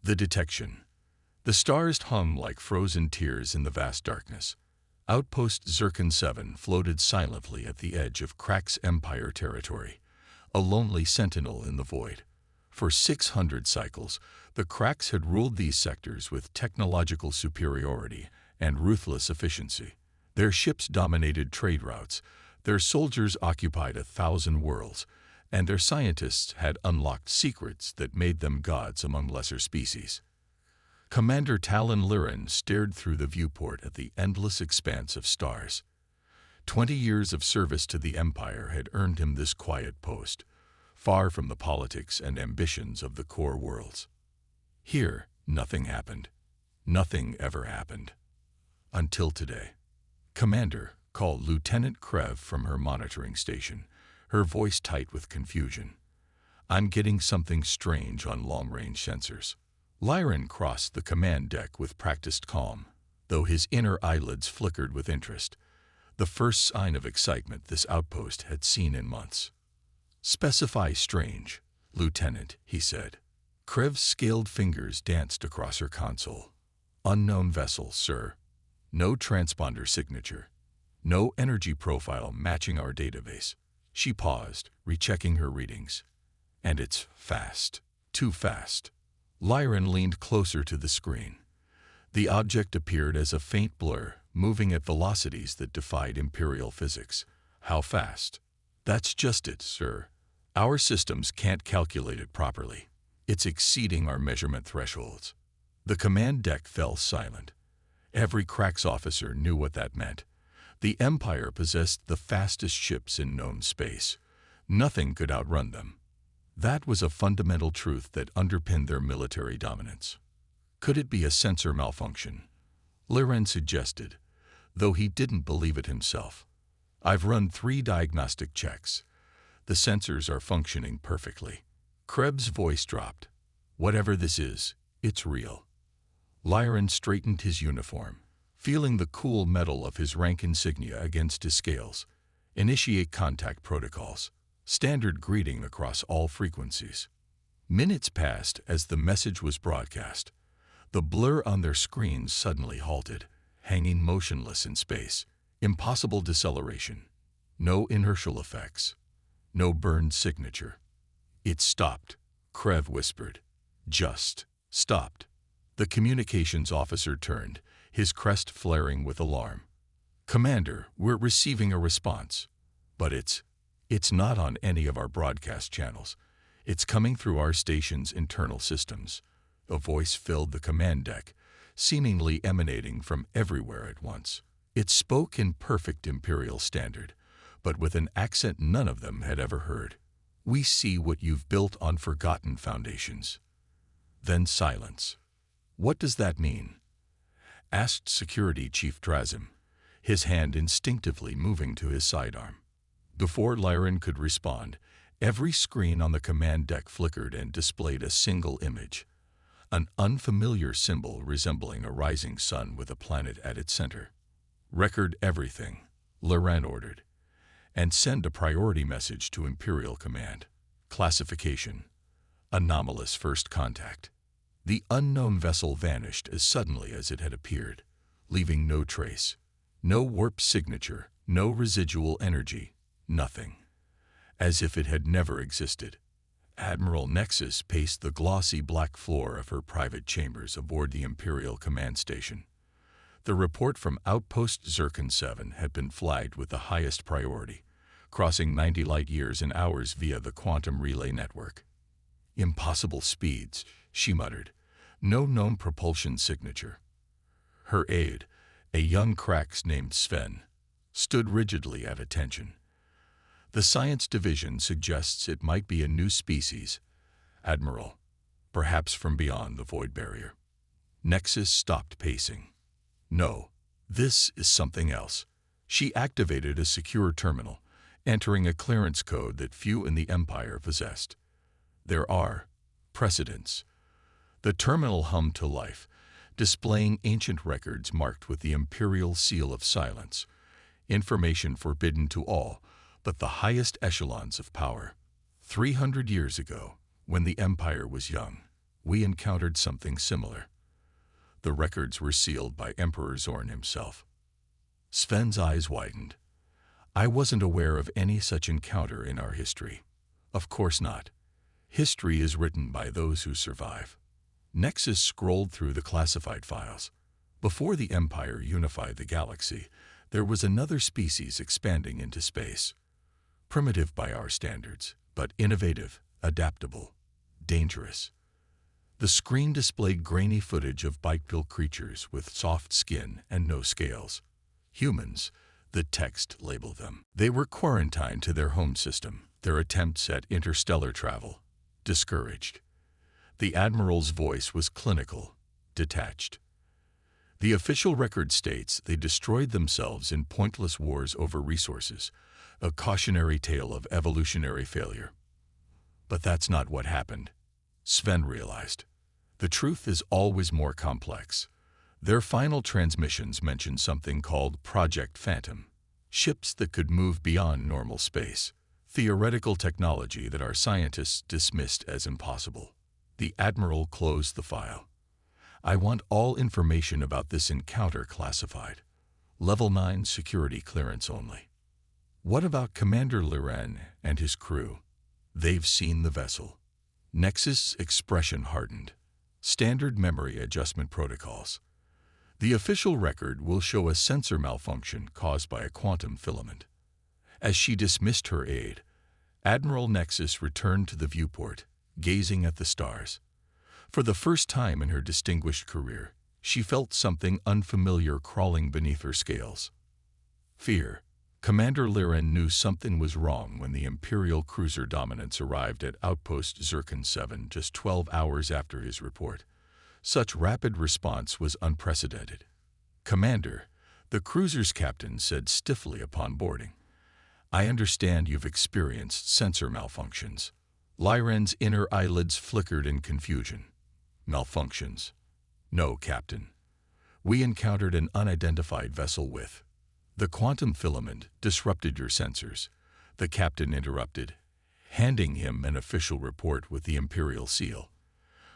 The detection. The stars hung like frozen tears in the vast darkness. Outpost Zircon 7 floated silently at the edge of Krak's Empire territory, a lonely sentinel in the void. For 600 cycles, the Kraks had ruled these sectors with technological superiority and ruthless efficiency. Their ships dominated trade routes, their soldiers occupied 1,000 worlds, and their scientists had unlocked secrets that made them gods among lesser species. Commander Talon Liren stared through the viewport at the endless expanse of stars. 20 years of service to the Empire had earned him this quiet post, far from the politics and ambitions of the core worlds. Here, nothing happened. Nothing ever happened. Until today. "Commander," called Lieutenant Krev from her monitoring station, her voice tight with confusion. "I'm getting something strange on long-range sensors." Liren crossed the command deck with practiced calm, though his inner eyelids flickered with interest, the first sign of excitement this outpost had seen in months. "Specify strange, Lieutenant," he said. Krev's scaled fingers danced across her console. "Unknown vessel, sir. No transponder signature. No energy profile matching our database." She paused, rechecking her readings. "And it's fast. Too fast." Liren leaned closer to the screen. The object appeared as a faint blur, moving at velocities that defied Imperial physics. "How fast?" "That's just it, sir. Our systems can't calculate it properly. It's exceeding our measurement thresholds." The command deck fell silent. Every Krax officer knew what that meant. The Empire possessed the fastest ships in known space. Nothing could outrun them. That was a fundamental truth that underpinned their military dominance. Could it be a sensor malfunction? Liren suggested, though he didn't believe it himself. "I've run 3 diagnostic checks. The sensors are functioning perfectly." Kreb's voice dropped. "Whatever this is, it's real." Liren straightened his uniform, feeling the cool metal of his rank insignia against his scales. "Initiate contact protocols." Standard greeting across all frequencies. Minutes passed as the message was broadcast. The blur on their screens suddenly halted, hanging motionless in space. Impossible deceleration. No inertial effects. No burned signature. "It stopped," Krev whispered. "Just stopped." The communications officer turned, his crest flaring with alarm. "Commander, we're receiving a response. But it's not on any of our broadcast channels. It's coming through our station's internal systems." A voice filled the command deck, seemingly emanating from everywhere at once. It spoke in perfect Imperial standard, but with an accent none of them had ever heard. "We see what you've built on forgotten foundations." Then silence. "What does that mean?" asked Security Chief Drazim, his hand instinctively moving to his sidearm. Before Liren could respond, every screen on the command deck flickered and displayed a single image, an unfamiliar symbol resembling a rising sun with a planet at its center. "Record everything," Liren ordered, "and send a priority message to Imperial Command. Classification: anomalous first contact." The unknown vessel vanished as suddenly as it had appeared, leaving no trace. No warp signature, no residual energy. Nothing. As if it had never existed. Admiral Nexus paced the glossy black floor of her private chambers aboard the Imperial Command Station. The report from Outpost Zircon 7 had been flagged with the highest priority, crossing 90 light-years in hours via the quantum relay network. "Impossible speeds," she muttered. "No known propulsion signature." Her aide, a young Krax named Sven, stood rigidly at attention. "The science division suggests it might be a new species, Admiral, perhaps from beyond the void barrier." Nexus stopped pacing. "No, this is something else." She activated a secure terminal, entering a clearance code that few in the Empire possessed. "There are precedents." The terminal hummed to life, displaying ancient records marked with the Imperial seal of silence, information forbidden to all but the highest echelons of power. 300 years ago, when the Empire was young, we encountered something similar. The records were sealed by Emperor Zorn himself. Sven's eyes widened. I wasn't aware of any such encounter in our history. Of course not. History is written by those who survive. Nexus scrolled through the classified files. Before the Empire unified the galaxy, there was another species expanding into space. Primitive by our standards, but innovative, adaptable, dangerous. The screen displayed grainy footage of bipedal creatures with soft skin and no scales. Humans, the text labeled them. They were quarantined to their home system, their attempts at interstellar travel discouraged. The Admiral's voice was clinical, detached. The official record states they destroyed themselves in pointless wars over resources, a cautionary tale of evolutionary failure. But that's not what happened. Sven realized. The truth is always more complex. Their final transmissions mentioned something called Project Phantom, ships that could move beyond normal space, theoretical technology that our scientists dismissed as impossible. The Admiral closed the file. I want all information about this encounter classified. Level 9 security clearance only. What about Commander Liren and his crew? They've seen the vessel. Nexus' expression hardened. Standard memory adjustment protocols. The official record will show a sensor malfunction caused by a quantum filament. As she dismissed her aide, Admiral Nexus returned to the viewport, gazing at the stars. For the first time in her distinguished career, she felt something unfamiliar crawling beneath her scales. Fear. Commander Liren knew something was wrong when the Imperial cruiser Dominance arrived at Outpost Zircon 7 just 12 hours after his report. Such rapid response was unprecedented. "Commander," the cruiser's captain said stiffly upon boarding, "I understand you've experienced sensor malfunctions." Liren's inner eyelids flickered in confusion. "Malfunctions? No, Captain. We encountered an unidentified vessel with..." "The quantum filament disrupted your sensors," the captain interrupted, handing him an official report with the Imperial seal.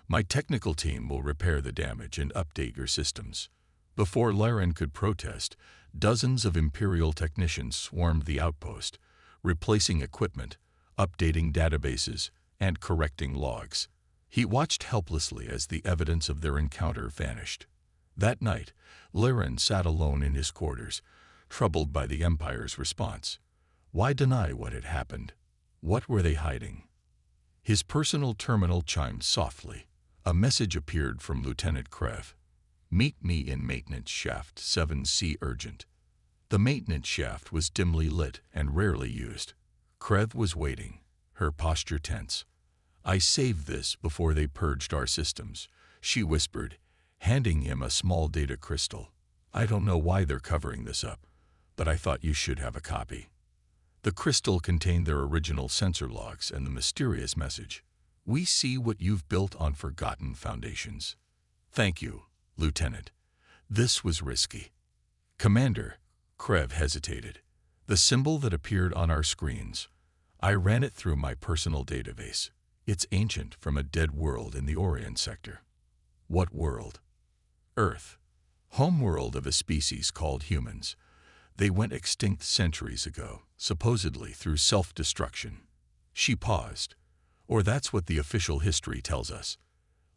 "My technical team will repair the damage and update your systems." Before Liren could protest, dozens of Imperial technicians swarmed the outpost, replacing equipment, updating databases, and correcting logs. He watched helplessly as the evidence of their encounter vanished. That night, Liren sat alone in his quarters, troubled by the Empire's response. Why deny what had happened? What were they hiding? His personal terminal chimed softly. A message appeared from Lieutenant Krev. "Meet me in Maintenance Shaft 7C urgent." The maintenance shaft was dimly lit and rarely used. Krev was waiting, her posture tense. "I saved this before they purged our systems," she whispered, handing him a small data crystal. "I don't know why they're covering this up, but I thought you should have a copy." The crystal contained their original sensor logs and the mysterious message. "We see what you've built on forgotten foundations." "Thank you, Lieutenant. This was risky." "Commander," Krev hesitated. "The symbol that appeared on our screens. I ran it through my personal database. It's ancient, from a dead world in the Orient sector." "What world?" "Earth. Homeworld of a species called humans. They went extinct centuries ago, supposedly through self-destruction." She paused. "Or that's what the official history tells us."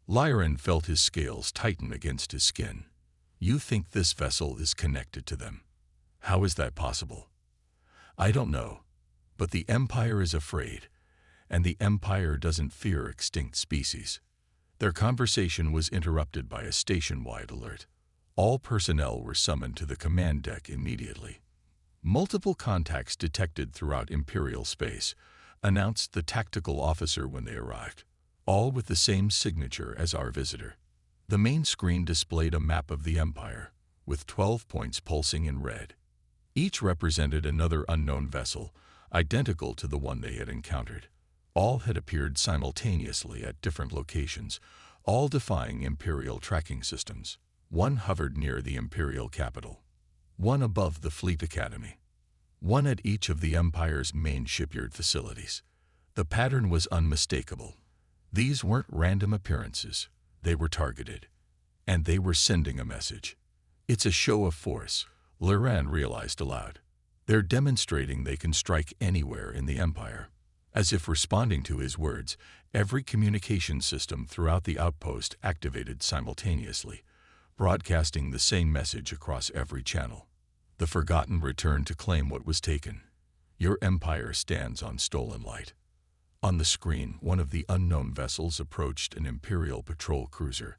Liren felt his scales tighten against his skin. "You think this vessel is connected to them? How is that possible?" "I don't know, but the Empire is afraid, and the Empire doesn't fear extinct species." Their conversation was interrupted by a station-wide alert. All personnel were summoned to the command deck immediately. "Multiple contacts detected throughout Imperial space," announced the tactical officer when they arrived, "all with the same signature as our visitor." The main screen displayed a map of the Empire, with 12 points pulsing in red. Each represented another unknown vessel, identical to the one they had encountered. All had appeared simultaneously at different locations, all defying Imperial tracking systems. One hovered near the Imperial capital, one above the Fleet Academy, one at each of the Empire's main shipyard facilities. The pattern was unmistakable. These weren't random appearances. They were targeted. And they were sending a message. It's a show of force, Liran realized aloud. They're demonstrating they can strike anywhere in the Empire. As if responding to his words, every communication system throughout the outpost activated simultaneously, broadcasting the same message across every channel. The Forgotten returned to claim what was taken. Your empire stands on stolen light. On the screen, one of the unknown vessels approached an Imperial patrol cruiser.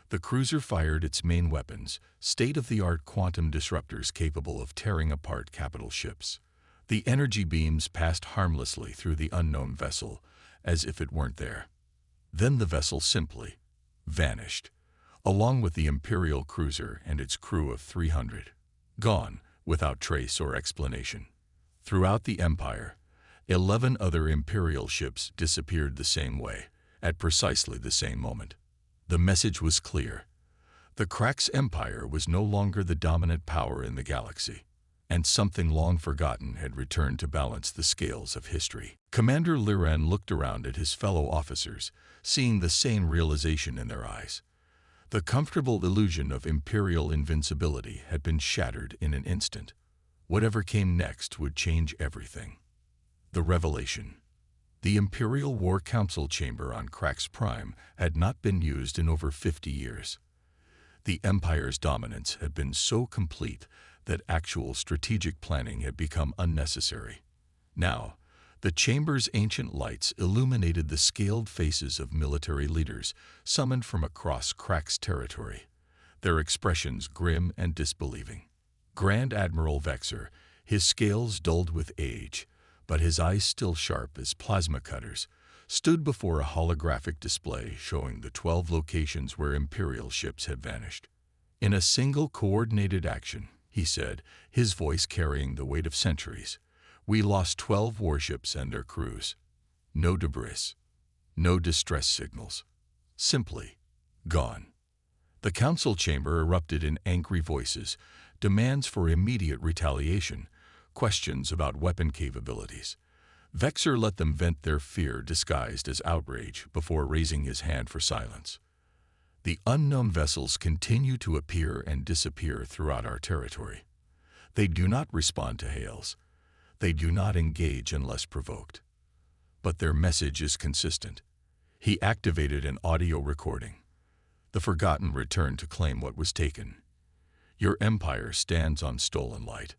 The cruiser fired its main weapons, state-of-the-art quantum disruptors capable of tearing apart capital ships. The energy beams passed harmlessly through the unknown vessel, as if it weren't there. Then the vessel simply vanished, along with the Imperial cruiser and its crew of 300. Gone, without trace or explanation. Throughout the Empire, 11 other Imperial ships disappeared the same way, at precisely the same moment. The message was clear. The Krax Empire was no longer the dominant power in the galaxy, and something long forgotten had returned to balance the scales of history. Commander Liran looked around at his fellow officers, seeing the same realization in their eyes. The comfortable illusion of Imperial invincibility had been shattered in an instant. Whatever came next would change everything. The revelation. The Imperial War Council chamber on Krax Prime had not been used in over 50 years. The Empire's dominance had been so complete that actual strategic planning had become unnecessary. Now, the chamber's ancient lights illuminated the scaled faces of military leaders summoned from across Krax territory, their expressions grim and disbelieving. Grand Admiral Vexer, his scales dulled with age, but his eyes still sharp as plasma cutters, stood before a holographic display showing the 12 locations where Imperial ships had vanished. In a single coordinated action, he said, his voice carrying the weight of centuries, we lost 12 warships and their crews. No debris, no distress signals. Simply gone. The council chamber erupted in angry voices, demands for immediate retaliation, questions about weapon capabilities. Vexer let them vent their fear disguised as outrage before raising his hand for silence. The unknown vessels continue to appear and disappear throughout our territory. They do not respond to hails. They do not engage unless provoked. But their message is consistent. He activated an audio recording. The Forgotten returned to claim what was taken. Your empire stands on stolen light.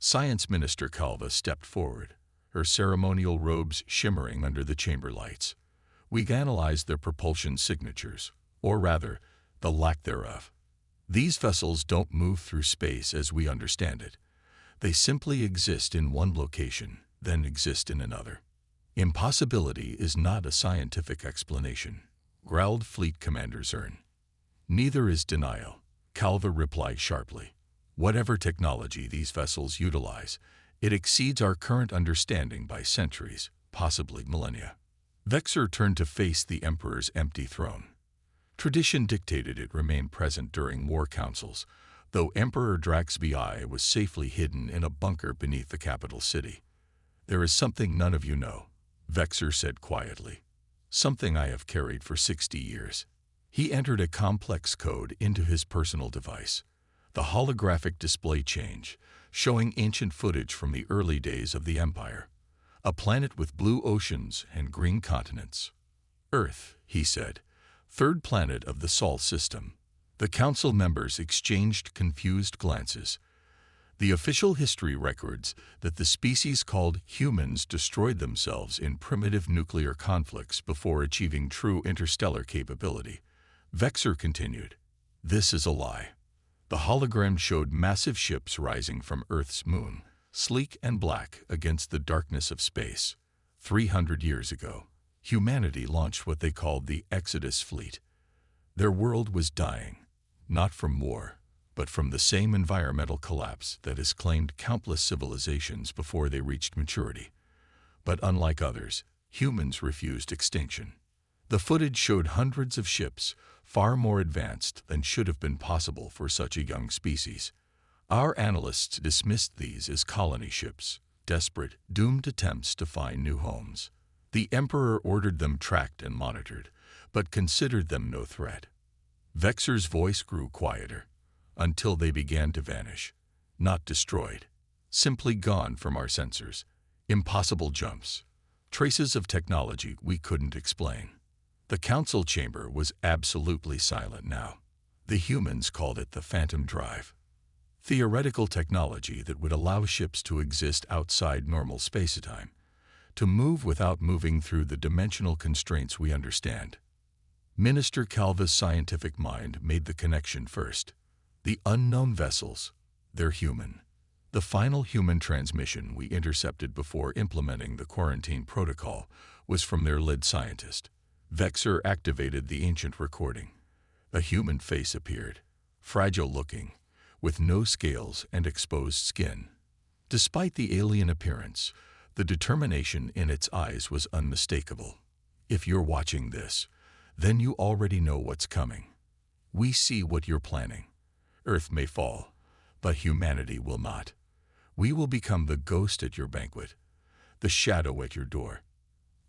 Science Minister Calva stepped forward, her ceremonial robes shimmering under the chamber lights. We analyzed their propulsion signatures, or rather, the lack thereof. These vessels don't move through space as we understand it. They simply exist in one location, then exist in another. Impossibility is not a scientific explanation, growled Fleet Commander Zern. Neither is denial, Calva replied sharply. Whatever technology these vessels utilize, it exceeds our current understanding by centuries, possibly millennia. Vexer turned to face the Emperor's empty throne. Tradition dictated it remain present during war councils, though Emperor Draxby I was safely hidden in a bunker beneath the capital city. There is something none of you know, Vexer said quietly. Something I have carried for 60 years. He entered a complex code into his personal device. The holographic display changed, showing ancient footage from the early days of the Empire. A planet with blue oceans and green continents. Earth, he said, third planet of the Sol system. The council members exchanged confused glances. The official history records that the species called humans destroyed themselves in primitive nuclear conflicts before achieving true interstellar capability. Vexer continued, this is a lie. The hologram showed massive ships rising from Earth's moon, sleek and black against the darkness of space. 300 years ago, humanity launched what they called the Exodus Fleet. Their world was dying, not from war, but from the same environmental collapse that has claimed countless civilizations before they reached maturity. But unlike others, humans refused extinction. The footage showed hundreds of ships, far more advanced than should have been possible for such a young species. Our analysts dismissed these as colony ships, desperate, doomed attempts to find new homes. The Emperor ordered them tracked and monitored, but considered them no threat. Vexor's voice grew quieter, until they began to vanish. Not destroyed, simply gone from our sensors. Impossible jumps. Traces of technology we couldn't explain. The council chamber was absolutely silent now. The humans called it the Phantom Drive. Theoretical technology that would allow ships to exist outside normal space-time, to move without moving through the dimensional constraints we understand. Minister Calva's scientific mind made the connection first. The unknown vessels, they're human. The final human transmission we intercepted before implementing the quarantine protocol was from their lead scientist. Vexor activated the ancient recording. A human face appeared, fragile-looking, with no scales and exposed skin. Despite the alien appearance, the determination in its eyes was unmistakable. If you're watching this, then you already know what's coming. We see what you're planning. Earth may fall, but humanity will not. We will become the ghost at your banquet, the shadow at your door.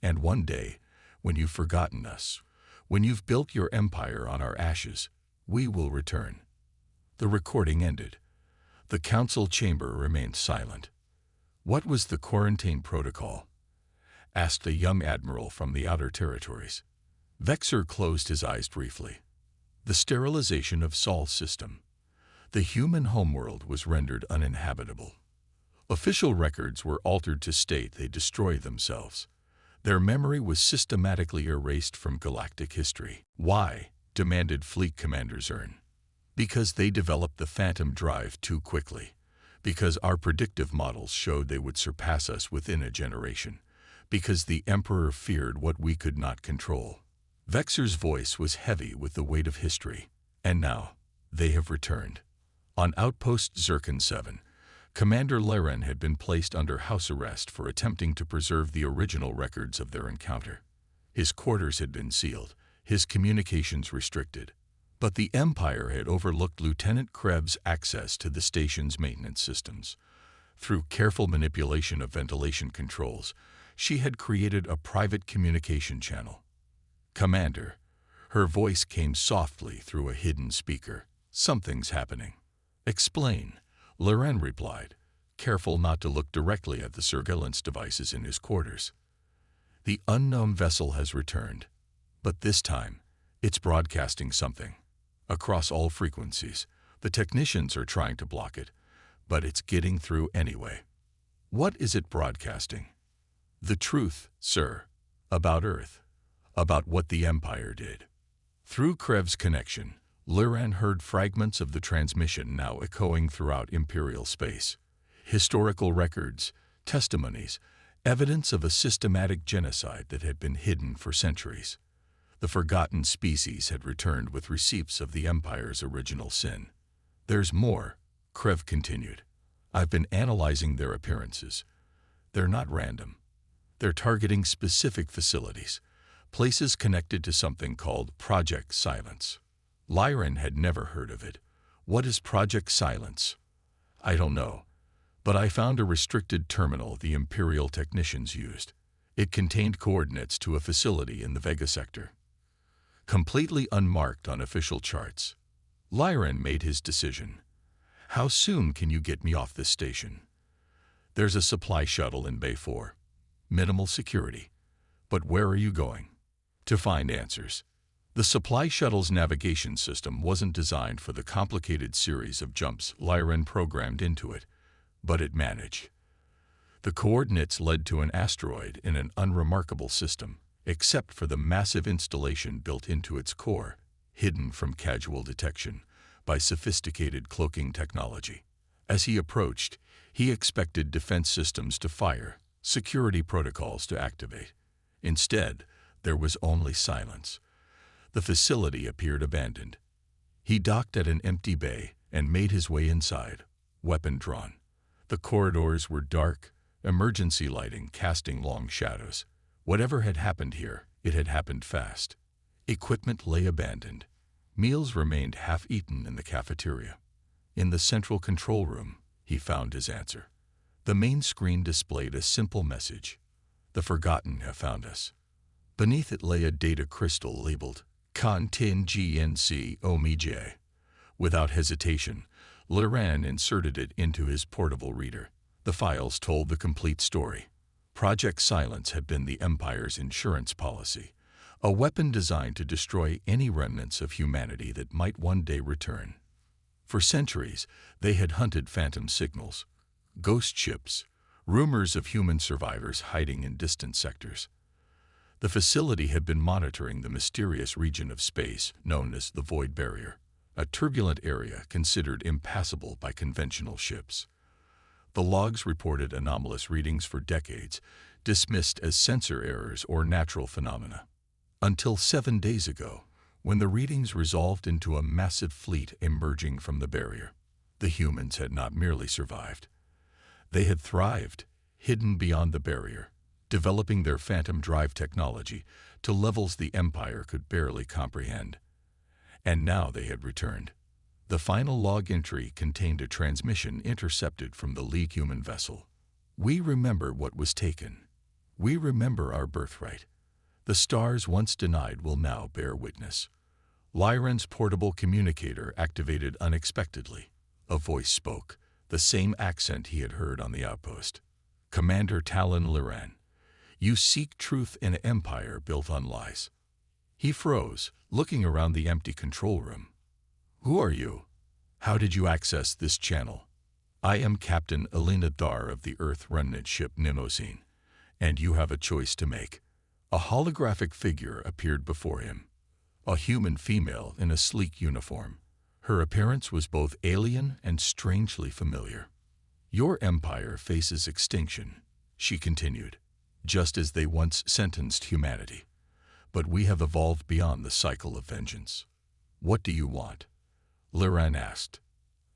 And one day, when you've forgotten us, when you've built your empire on our ashes, we will return. The recording ended. The council chamber remained silent. What was the quarantine protocol? Asked a young admiral from the outer territories. Vexor closed his eyes briefly. The sterilization of Sol's system. The human homeworld was rendered uninhabitable. Official records were altered to state they destroyed themselves. Their memory was systematically erased from galactic history. Why? Demanded Fleet Commander Zern. Because they developed the Phantom Drive too quickly. Because our predictive models showed they would surpass us within a generation. Because the Emperor feared what we could not control. Vexor's voice was heavy with the weight of history. And now, they have returned. On Outpost Zircon 7, Commander Laren had been placed under house arrest for attempting to preserve the original records of their encounter. His quarters had been sealed, his communications restricted. But the Empire had overlooked Lieutenant Krev's access to the station's maintenance systems. Through careful manipulation of ventilation controls, she had created a private communication channel. Commander, her voice came softly through a hidden speaker. Something's happening. Explain, Laren replied, careful not to look directly at the surveillance devices in his quarters. The unknown vessel has returned, but this time, it's broadcasting something. Across all frequencies, the technicians are trying to block it, but it's getting through anyway. What is it broadcasting? The truth, sir, about Earth, about what the Empire did. Through Krev's connection, Laren heard fragments of the transmission now echoing throughout Imperial space. Historical records, testimonies, evidence of a systematic genocide that had been hidden for centuries. The forgotten species had returned with receipts of the Empire's original sin. There's more, Krev continued. I've been analyzing their appearances. They're not random. They're targeting specific facilities, places connected to something called Project Silence. Lyran had never heard of it. What is Project Silence? I don't know, but I found a restricted terminal the Imperial technicians used. It contained coordinates to a facility in the Vega sector, completely unmarked on official charts. Lyran made his decision. How soon can you get me off this station? There's a supply shuttle in Bay 4. Minimal security. But where are you going? To find answers. The supply shuttle's navigation system wasn't designed for the complicated series of jumps Lyran programmed into it, but it managed. The coordinates led to an asteroid in an unremarkable system, except for the massive installation built into its core, hidden from casual detection by sophisticated cloaking technology. As he approached, he expected defense systems to fire, security protocols to activate. Instead, there was only silence. The facility appeared abandoned. He docked at an empty bay and made his way inside, weapon drawn. The corridors were dark, emergency lighting casting long shadows. Whatever had happened here, it had happened fast. Equipment lay abandoned. Meals remained half-eaten in the cafeteria. In the central control room, he found his answer. The main screen displayed a simple message. The Forgotten have found us. Beneath it lay a data crystal labeled Contingency Omega. Without hesitation, Laurent inserted it into his portable reader. The files told the complete story. Project Silence had been the Empire's insurance policy, a weapon designed to destroy any remnants of humanity that might one day return. For centuries, they had hunted phantom signals, ghost ships, rumors of human survivors hiding in distant sectors. The facility had been monitoring the mysterious region of space known as the Void Barrier, a turbulent area considered impassable by conventional ships. The logs reported anomalous readings for decades, dismissed as sensor errors or natural phenomena. Until 7 days ago, when the readings resolved into a massive fleet emerging from the barrier. The humans had not merely survived. They had thrived, hidden beyond the barrier, developing their phantom drive technology to levels the Empire could barely comprehend. And now they had returned. The final log entry contained a transmission intercepted from the League human vessel. "We remember what was taken. We remember our birthright. The stars once denied will now bear witness." Lyran's portable communicator activated unexpectedly. A voice spoke, the same accent he had heard on the outpost. "Commander Talon Lyran, you seek truth in an empire built on lies." He froze, looking around the empty control room. "Who are you? How did you access this channel?" "I am Captain Elena Dar of the Earth remnant ship Nimosine, and you have a choice to make." A holographic figure appeared before him. A human female in a sleek uniform. Her appearance was both alien and strangely familiar. "Your empire faces extinction," she continued, "just as they once sentenced humanity. But we have evolved beyond the cycle of vengeance." "What do you want?" Lyran asked.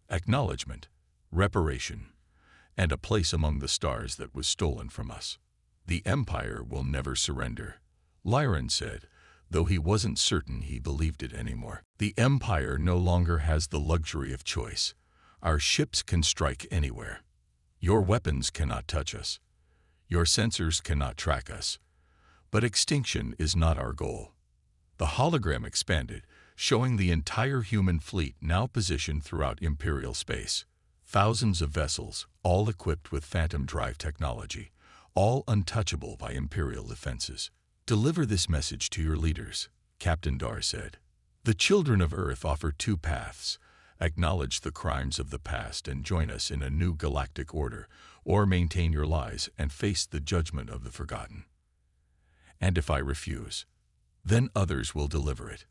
"Acknowledgement, reparation, and a place among the stars that was stolen from us." "The Empire will never surrender," Lyran said, though he wasn't certain he believed it anymore. "The Empire no longer has the luxury of choice. Our ships can strike anywhere. Your weapons cannot touch us. Your sensors cannot track us. But extinction is not our goal." The hologram expanded, showing the entire human fleet now positioned throughout Imperial space. Thousands of vessels, all equipped with phantom drive technology, all untouchable by Imperial defenses. "Deliver this message to your leaders," Captain Dar said. "The children of Earth offer 2 paths. Acknowledge the crimes of the past and join us in a new galactic order, or maintain your lies and face the judgment of the Forgotten. And if I refuse, then others will deliver it.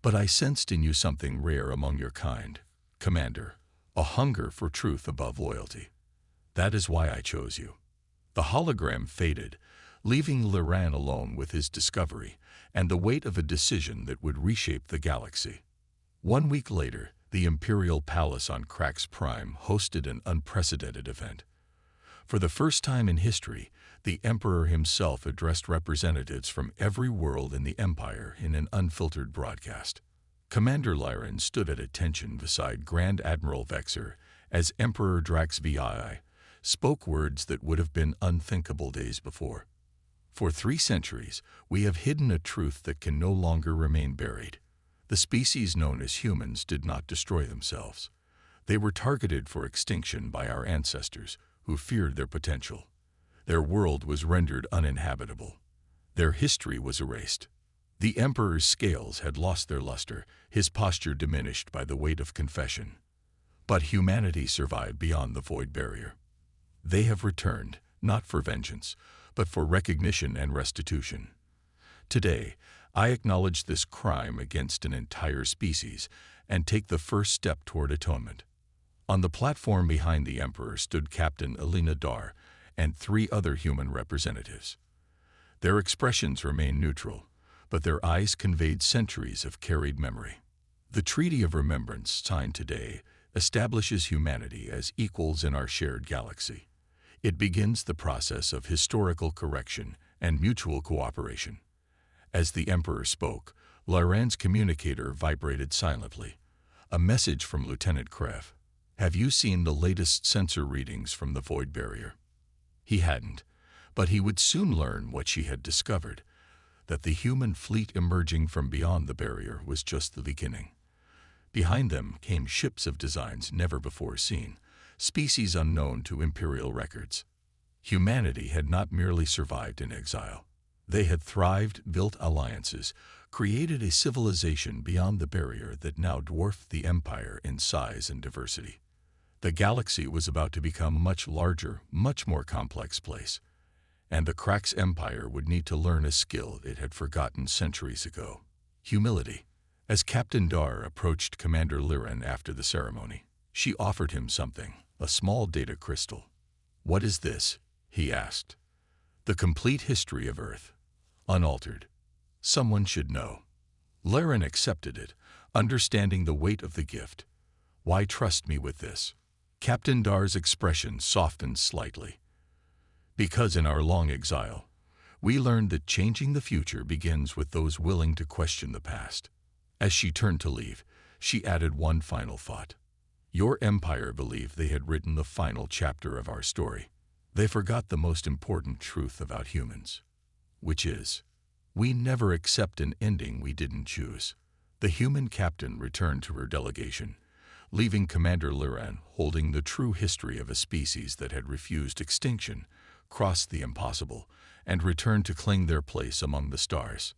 But I sensed in you something rare among your kind, Commander, a hunger for truth above loyalty. That is why I chose you." The hologram faded, leaving Lyran alone with his discovery and the weight of a decision that would reshape the galaxy. 1 week later, the Imperial Palace on Krax Prime hosted an unprecedented event. For the first time in history, the Emperor himself addressed representatives from every world in the Empire in an unfiltered broadcast. Commander Lyran stood at attention beside Grand Admiral Vexer as Emperor Drax VI spoke words that would have been unthinkable days before. "For 3 centuries, we have hidden a truth that can no longer remain buried. The species known as humans did not destroy themselves. They were targeted for extinction by our ancestors, who feared their potential. Their world was rendered uninhabitable. Their history was erased." The Emperor's scales had lost their luster, his posture diminished by the weight of confession. But humanity survived beyond the Void Barrier. They have returned, not for vengeance, but for recognition and restitution. Today, I acknowledge this crime against an entire species and take the first step toward atonement. On the platform behind the Emperor stood Captain Elena Dar and 3 other human representatives. Their expressions remained neutral, but their eyes conveyed centuries of carried memory. "The Treaty of Remembrance signed today establishes humanity as equals in our shared galaxy. It begins the process of historical correction and mutual cooperation." As the Emperor spoke, Lyran's communicator vibrated silently. A message from Lieutenant Krev. "Have you seen the latest sensor readings from the Void Barrier?" He hadn't, But he would soon learn what she had discovered, that the human fleet emerging from beyond the barrier was just the beginning. Behind them came ships of designs never before seen, species unknown to imperial records. Humanity had not merely survived in exile. They had thrived, built alliances, created a civilization beyond the barrier that now dwarfed the Empire in size and diversity. The galaxy was about to become a much larger, much more complex place, and the Krax Empire would need to learn a skill it had forgotten centuries ago: humility. As Captain Dar approached Commander Liren after the ceremony, she offered him something, a small data crystal. "What is this?" he asked. "The complete history of Earth, unaltered. Someone should know." Liren accepted it, understanding the weight of the gift. "Why trust me with this?" Captain Dar's expression softened slightly. "Because in our long exile, we learned that changing the future begins with those willing to question the past." As she turned to leave, she added one final thought. "Your empire believed they had written the final chapter of our story. They forgot the most important truth about humans, which is, we never accept an ending we didn't choose." The human captain returned to her delegation, leaving Commander Liren holding the true history of a species that had refused extinction, crossed the impossible, and returned to claim their place among the stars.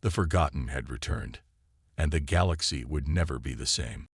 The forgotten had returned, and the galaxy would never be the same.